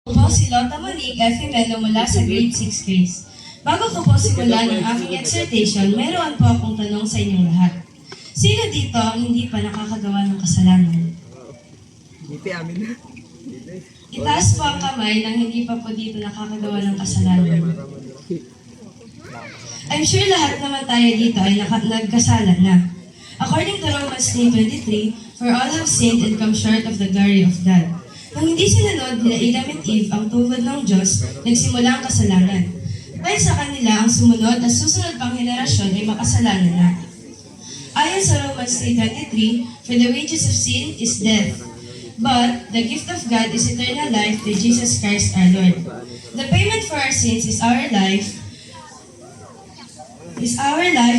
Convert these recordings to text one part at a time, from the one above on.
Po si Lota Monique F. Melo mula sa grade 6 case. Bago ko po simulan ang aking exhortation, mayroon po akong tanong sa inyong lahat. Sino dito ang hindi pa nakakagawa ng kasalanan? Hindi amin na. Itaas po ang kamay nang hindi pa po dito nakakagawa ng kasalanan. I'm sure lahat naman tayo dito ay nagkasala na. According to Romans 3:23, for all have sinned and come short of the glory of God. Nang hindi sinunod nila Adam at Eve ang tubod ng Diyos, nagsimula ang kasalanan. Dahil sa kanila, ang sumunod at susunod pang henerasyon ay makasalanan na. Ayon sa Romans 3:23, for the wages of sin is death, but the gift of God is eternal life through Jesus Christ our Lord. The payment for our sins is our life,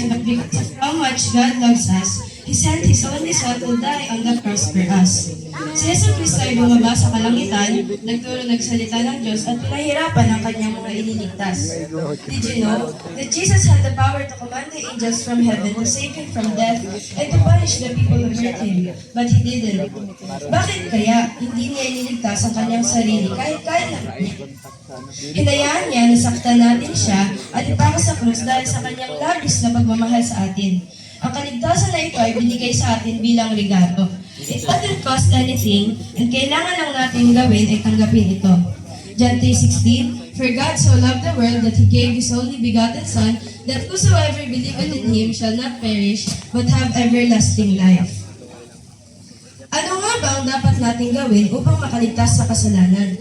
but because of how much God loves us, He sent His only Son to die on the cross for us. Si Yesu Cristo ay bumaba sa kalangitan, nagturo nagsalita ng Diyos at pinahirapan ang kanyang mga iniligtas. Did you know that Jesus had the power to command the angels from heaven to save Him from death and to punish the people who hurt Him? But He didn't. Bakit kaya hindi niya iniligtas ang kanyang sarili kahit kaya niya? Hinayaan niya na saktan natin siya at ipako sa krus dahil sa kanyang labis na pagmamahal sa atin. Ang kaligtasan na ito ay binigay sa atin bilang regalo. It doesn't cost anything, and kailangan lang natin gawin ay tanggapin ito. John 3:16, for God so loved the world that He gave His only begotten Son, that whosoever believeth in Him shall not perish, but have everlasting life. Ano nga ba ang dapat natin gawin upang makaligtas sa kasalanan?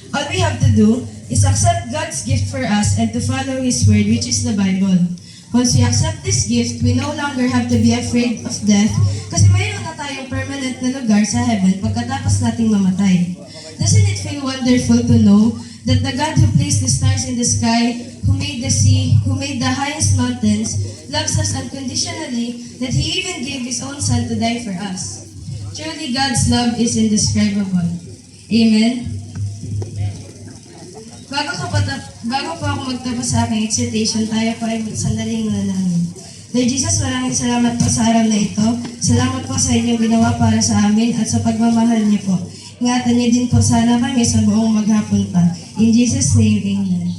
All we have to do is accept God's gift for us and to follow His word, which is the Bible. Once we accept this gift, we no longer have to be afraid of death kasi mayroon na tayong permanent na lugar sa heaven pagkatapos nating mamatay. Doesn't it feel wonderful to know that the God who placed the stars in the sky, who made the sea, who made the highest mountains, loves us unconditionally, that He even gave His own Son to die for us? Truly, God's love is indescribable. Amen? Bago po ako magtapos sa aking exhortation, tayo po ay sandaling manalangin. Lord Jesus, maraming salamat po sa araw na ito. Salamat po sa inyong ginawa para sa amin at sa pagmamahal niyo po. Ingatan niyo din po sana kami sa buong maghapon pa. In Jesus' name, Amen.